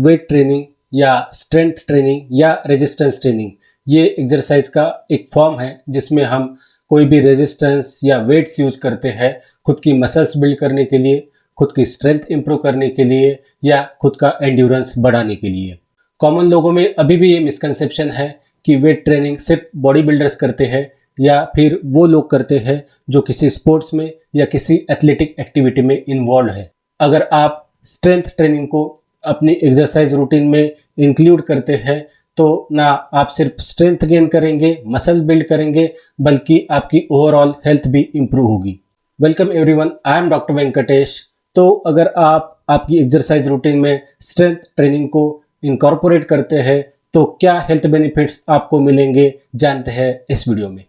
Weight training या strength training या resistance training ये एक्सरसाइज का एक फॉर्म है जिसमें हम कोई भी रेजिस्टेंस या वेट्स यूज करते हैं खुद की मसल्स बिल्ड करने के लिए, खुद की स्ट्रेंथ इंप्रूव करने के लिए या खुद का एंड्योरेंस बढ़ाने के लिए। कॉमन लोगों में अभी भी ये मिसकंसेप्शन है कि वेट ट्रेनिंग सिर्फ बॉडी बिल्डर्स करते हैं या फिर वो लोग करते हैं जो किसी स्पोर्ट्स में या किसी एथलेटिक एक्टिविटी में इन्वॉल्व है। अगर आप स्ट्रेंथ ट्रेनिंग को अपनी एक्सरसाइज रूटीन में इंक्लूड करते हैं तो ना आप सिर्फ स्ट्रेंथ गेन करेंगे, मसल बिल्ड करेंगे, बल्कि आपकी ओवरऑल हेल्थ भी इंप्रूव होगी। Welcome everyone, I am doctor Venkatesh. तो अगर आप आपकी एक्सरसाइज रूटीन में स्ट्रेंथ ट्रेनिंग को इनकॉर्पोरेट करते हैं तो क्या हेल्थ बेनिफिट्स आपको मिलेंगे, जानते हैं इस वीडियो में।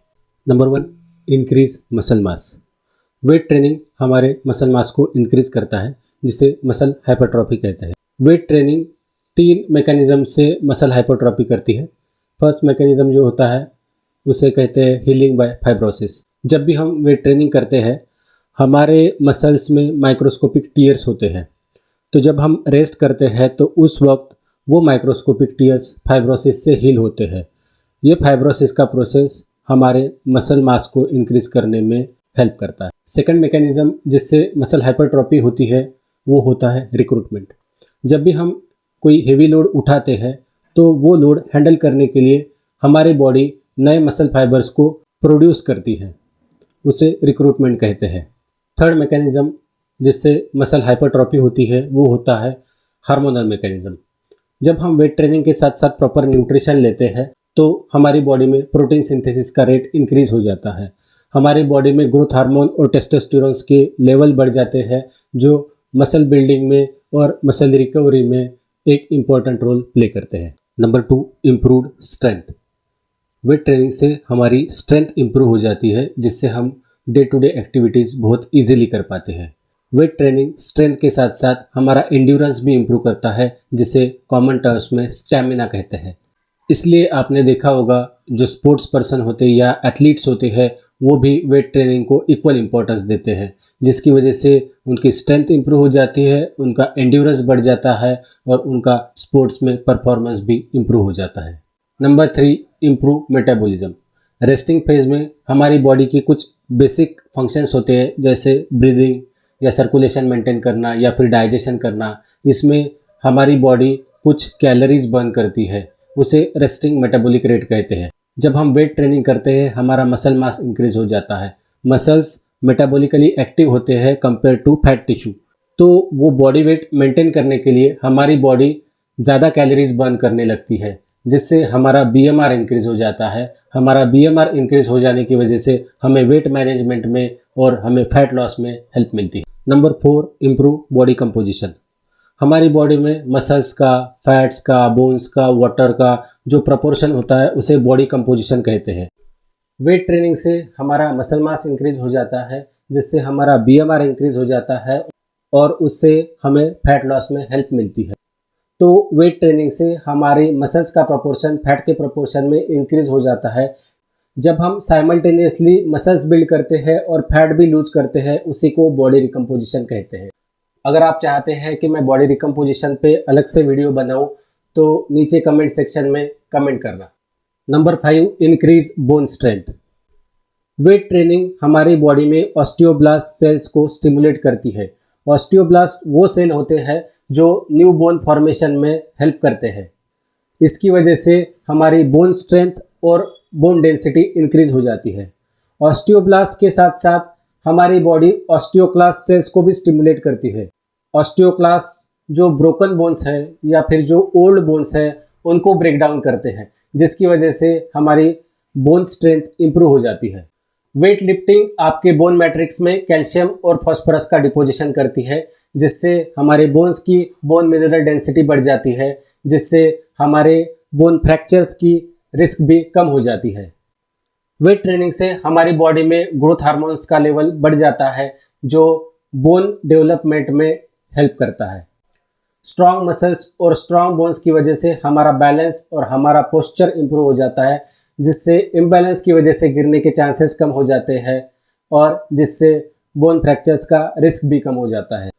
Number 1, increase muscle mass. Weight training हमारे मसल मास को इंक्रीज करता है जिसे मसल हाइपरट्रॉफी कहते हैं। वेट ट्रेनिंग 3 मैकेनिज्म से मसल हाइपरट्रॉफी करती है। फर्स्ट मैकेनिज्म जो होता है उसे कहते हैं हीलिंग बाय फाइब्रोसिस। जब भी हम वेट ट्रेनिंग करते हैं हमारे मसल्स में माइक्रोस्कोपिक टीयर्स होते हैं, तो जब हम रेस्ट करते हैं तो उस वक्त वो माइक्रोस्कोपिक टीयर्स फाइब्रोसिस से हील होते हैं। ये फाइब्रोसिस का प्रोसेस हमारे मसल मास को इंक्रीज करने में हेल्प करता है। सेकंड मैकेनिज्म जिससे मसल हाइपरट्रॉफी होती है वो होता है रिक्रूटमेंट। जब भी हम कोई हेवी लोड उठाते हैं तो वो लोड हैंडल करने के लिए हमारी बॉडी नए मसल फाइबर्स को प्रोड्यूस करती है, उसे रिक्रूटमेंट कहते हैं। थर्ड मैकेनिज्म जिससे मसल हाइपरट्रॉफी होती है वो होता है हार्मोनल मैकेनिज्म। जब हम वेट ट्रेनिंग के साथ साथ प्रॉपर न्यूट्रिशन लेते हैं तो हमारी बॉडी में प्रोटीन सिंथेसिस का रेट इंक्रीज हो जाता है। हमारी बॉडी में ग्रोथ हार्मोन और टेस्टोस्टेरोन के लेवल बढ़ जाते हैं जो मसल बिल्डिंग में और मसल रिकवरी में एक इम्पॉर्टेंट रोल प्ले करते हैं। Number 2, improved strength. Weight training से हमारी स्ट्रेंथ इम्प्रूव हो जाती है जिससे हम डे टू डे एक्टिविटीज़ बहुत इजीली कर पाते हैं। वेट ट्रेनिंग स्ट्रेंथ के साथ साथ हमारा एंड्योरेंस भी इम्प्रूव करता है जिसे कॉमन टर्म्स में स्टैमिना कहते हैं। इसलिए आपने देखा होगा जो स्पोर्ट्स पर्सन होते हैं या एथलीट्स होते हैं वो भी वेट ट्रेनिंग को इक्वल इम्पोर्टेंस देते हैं, जिसकी वजह से उनकी स्ट्रेंथ इंप्रूव हो जाती है, उनका एंड्योरेंस बढ़ जाता है और उनका स्पोर्ट्स में परफॉर्मेंस भी इंप्रूव हो जाता है। Number 3, improve metabolism. Resting phase में हमारी बॉडी की कुछ बेसिक फंक्शंस होते हैं जैसे ब्रीदिंग या सर्कुलेशन मेंटेन करना या फिर डाइजेशन करना। इसमें हमारी बॉडी कुछ कैलोरीज बर्न करती है, उसे रेस्टिंग मेटाबॉलिक रेट कहते हैं। जब हम वेट ट्रेनिंग करते हैं हमारा मसल मास इंक्रीज हो जाता है, मसल्स मेटाबॉलिकली एक्टिव होते हैं कंपेयर टू फैट टिश्यू, तो वो बॉडी वेट मेंटेन करने के लिए हमारी बॉडी ज़्यादा कैलोरीज बर्न करने लगती है जिससे हमारा बीएमआर इंक्रीज हो जाता है। हमारा बीएमआर इंक्रीज हो जाने की वजह से हमें वेट मैनेजमेंट में और हमें फैट लॉस में हेल्प मिलती है। Number 4, improve body composition. हमारी बॉडी में मसल्स का, फैट्स का, बोन्स का, वाटर का जो प्रपोर्शन होता है उसे बॉडी कंपोजिशन कहते हैं। वेट ट्रेनिंग से हमारा मसल मास इंक्रीज हो जाता है जिससे हमारा बीएमआर इंक्रीज हो जाता है और उससे हमें फैट लॉस में हेल्प मिलती है। तो वेट ट्रेनिंग से हमारे मसल्स का प्रपोर्शन फैट के प्रपोर्शन में इंक्रीज हो जाता है। जब हम साइमल्टेनियसली मसल्स बिल्ड करते हैं और फैट भी लूज करते हैं उसी को बॉडी रिकम्पोजिशन कहते हैं। अगर आप चाहते हैं कि मैं बॉडी रिकम्पोजिशन पे अलग से वीडियो बनाऊं तो नीचे कमेंट सेक्शन में कमेंट करना। Number 5, increase bone strength. Weight training हमारी बॉडी में ऑस्टियोब्लास्ट सेल्स को स्टिमुलेट करती है। ऑस्टियोब्लास्ट वो सेल होते हैं जो न्यू बोन फॉर्मेशन में हेल्प करते हैं। इसकी वजह से हमारी बोन स्ट्रेंथ और बोन डेंसिटी इंक्रीज हो जाती है। ऑस्टियोब्लास्ट के साथ साथ हमारी बॉडी ऑस्टियोक्लास्ट सेल्स को भी स्टिमुलेट करती है। ऑस्टियोक्लास्ट जो ब्रोकन बोन्स हैं या फिर जो ओल्ड बोन्स हैं उनको ब्रेक डाउन करते हैं जिसकी वजह से हमारी बोन स्ट्रेंथ इंप्रूव हो जाती है। वेट लिफ्टिंग आपके बोन मैट्रिक्स में कैल्शियम और फास्फोरस का डिपोजिशन करती है जिससे हमारे बोन्स की बोन मिनरल डेंसिटी बढ़ जाती है, जिससे हमारे बोन फ्रैक्चर्स की रिस्क भी कम हो जाती है। वेट ट्रेनिंग से हमारी बॉडी में ग्रोथ हार्मोन्स का लेवल बढ़ जाता है जो बोन डेवलपमेंट में हेल्प करता है। स्ट्रॉन्ग मसल्स और स्ट्रॉन्ग बोन्स की वजह से हमारा बैलेंस और हमारा पोस्चर इंप्रूव हो जाता है जिससे इम्बैलेंस की वजह से गिरने के चांसेस कम हो जाते हैं और जिससे बोन फ्रैक्चर्स का रिस्क भी कम हो जाता है।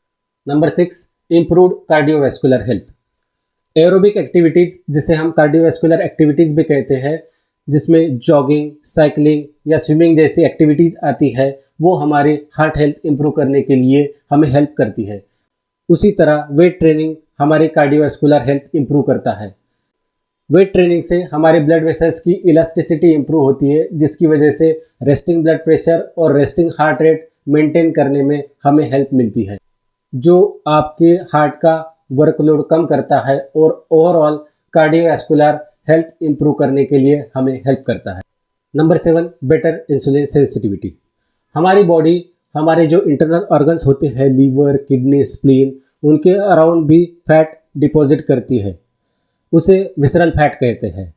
Number 6, improved cardiovascular health. Aerobic activities जिसे हम कार्डियोवैस्कुलर एक्टिविटीज़ भी कहते हैं, जिसमें जॉगिंग, साइकिलिंग या स्विमिंग जैसी एक्टिविटीज़ आती है, वो हमारे हार्ट हेल्थ इंप्रूव करने के लिए हमें हेल्प करती है। उसी तरह वेट ट्रेनिंग हमारे कार्डियोवैस्कुलर हेल्थ इंप्रूव करता है। वेट ट्रेनिंग से हमारे ब्लड वेसल्स की इलास्टिसिटी इंप्रूव होती है, जिसकी वजह से रेस्टिंग ब्लड प्रेशर और रेस्टिंग हार्ट रेट मेंटेन करने में हमें हेल्प मिलती है, जो आपके हार्ट का वर्कलोड कम करता है और ओवरऑल कार्डियोवैस्कुलर हेल्थ इंप्रूव करने के लिए हमें हेल्प करता है। Number 7, better insulin sensitivity. हमारी बॉडी हमारे जो इंटरनल ऑर्गन्स होते हैं, लीवर, किडनी, स्प्लीन, उनके अराउंड भी फैट डिपॉजिट करती है, उसे विसरल फैट कहते हैं।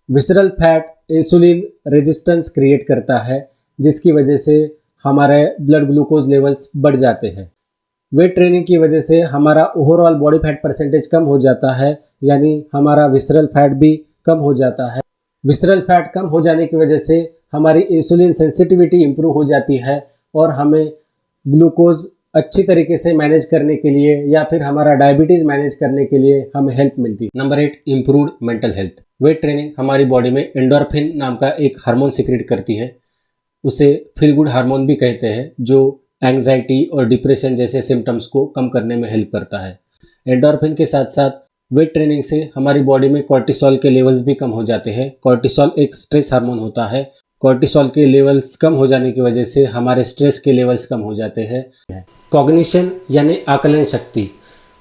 Visceral fat insulin resistance create करता है, जिसकी वजह से हमारे ब्लड ग्लूकोज लेवल्स बढ़ जाते हैं। वेट ट्रेनिंग की वजह से हमारा ओवरऑल बॉडी फैट परसेंटेज कम हो जाता है, यानी हमारा विसरल फैट भी कम हो जाता है। विसरल फैट कम हो जाने की वजह से हमारी इंसुलिन सेंसिटिविटी इंप्रूव हो जाती है और हमें ग्लूकोज अच्छी तरीके से मैनेज करने के लिए या फिर हमारा डायबिटीज़ मैनेज करने के लिए हमें हेल्प मिलती है। Number 8, improved mental health. Weight training हमारी बॉडी में एंडोर्फिन नाम का एक हार्मोन सिक्रेट करती है, उसे फील गुड हार्मोन भी कहते हैं, जो एंग्जाइटी और डिप्रेशन जैसे सिम्टम्स को कम करने में हेल्प करता है। एंडोर्फिन के साथ साथ वेट ट्रेनिंग से हमारी बॉडी में कॉर्टिसोल के लेवल्स भी कम हो जाते हैं। कॉर्टिसोल एक स्ट्रेस हार्मोन होता है। कॉर्टिसोल के लेवल्स कम हो जाने की वजह से हमारे स्ट्रेस के लेवल्स कम हो जाते हैं। कॉग्निशन यानी आकलन शक्ति।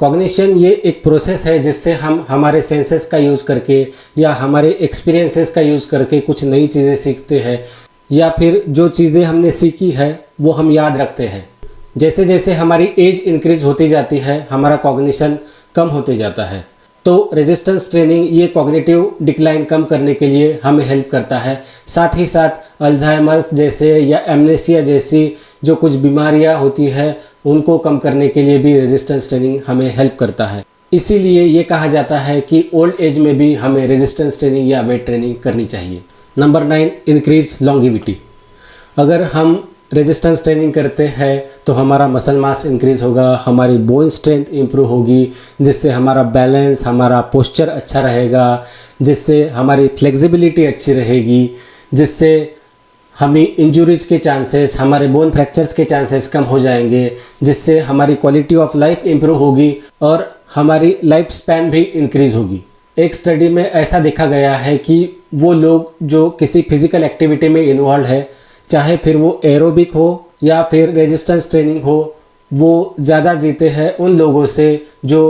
कॉग्निशन ये एक प्रोसेस है जिससे हम हमारे सेंसेस का यूज़ करके या हमारे एक्सपीरियंसेस का यूज़ करके कुछ नई चीज़ें सीखते हैं, या फिर जो चीज़ें हमने सीखी है वो हम याद रखते हैं। जैसे जैसे हमारी एज इंक्रीज होती जाती है, हमारा कॉग्निशन कम होते जाता है। तो रेजिस्टेंस ट्रेनिंग ये कॉग्निटिव डिक्लाइन कम करने के लिए हमें हेल्प करता है। साथ ही साथ अल्जाइमर्स जैसे या एमनेसिया जैसी जो कुछ बीमारियां होती है, उनको कम करने के लिए भी रेजिस्टेंस ट्रेनिंग हमें हेल्प करता है। इसीलिए ये कहा जाता है कि ओल्ड एज में भी हमें रेजिस्टेंस ट्रेनिंग या वेट ट्रेनिंग करनी चाहिए। Number 9, increase longevity. अगर हम रेजिस्टेंस ट्रेनिंग करते हैं तो हमारा मसल मास इंक्रीज़ होगा, हमारी बोन स्ट्रेंथ इंप्रूव होगी, जिससे हमारा बैलेंस, हमारा पोस्चर अच्छा रहेगा, जिससे हमारी फ्लेक्सिबिलिटी अच्छी रहेगी, जिससे हमें इंजरीज के चांसेस, हमारे बोन फ्रैक्चर्स के चांसेस कम हो जाएंगे, जिससे हमारी क्वालिटी ऑफ लाइफ इंप्रूव होगी और हमारी लाइफ स्पैन भी इंक्रीज़ होगी। एक स्टडी में ऐसा देखा गया है कि वो लोग जो किसी फिज़िकल एक्टिविटी में इन्वॉल्व है, चाहे फिर वो एरोबिक हो या फिर रेजिस्टेंस ट्रेनिंग हो, वो ज़्यादा जीते हैं उन लोगों से जो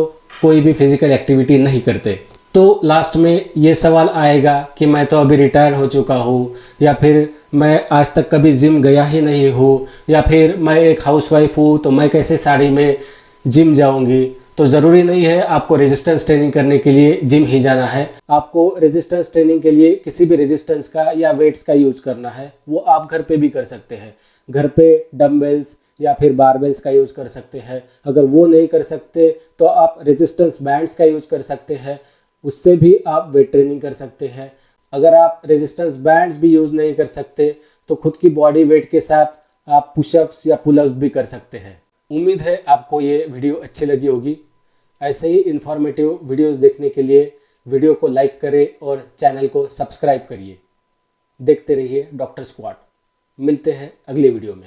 कोई भी फिज़िकल एक्टिविटी नहीं करते। तो लास्ट में ये सवाल आएगा कि मैं तो अभी रिटायर हो चुका हूँ, या फिर मैं आज तक कभी जिम गया ही नहीं हूँ, या फिर मैं एक हाउसवाइफ हूँ तो मैं कैसे साड़ी में जिम जाऊँगी। तो ज़रूरी नहीं है आपको रेजिस्टेंस ट्रेनिंग करने के लिए जिम ही जाना है। आपको रेजिस्टेंस ट्रेनिंग के लिए किसी भी रेजिस्टेंस का या वेट्स का यूज़ करना है, वो आप घर पे भी कर सकते हैं। घर पे डम्बल्स या फिर बारबेल्स का यूज़ कर सकते हैं। अगर वो नहीं कर सकते तो आप रेजिस्टेंस बैंड्स का यूज़ कर सकते हैं, उससे भी आप वेट ट्रेनिंग कर सकते हैं। अगर आप रेजिस्टेंस बैंड्स भी यूज़ नहीं कर सकते तो खुद की बॉडी वेट के साथ आप पुशअप्स या पुलअप्स भी कर सकते हैं। उम्मीद है आपको ये वीडियो अच्छी लगी होगी। ऐसे ही इन्फॉर्मेटिव वीडियोस देखने के लिए वीडियो को लाइक करें और चैनल को सब्सक्राइब करिए। देखते रहिए डॉक्टर स्क्वाड। मिलते हैं अगले वीडियो में।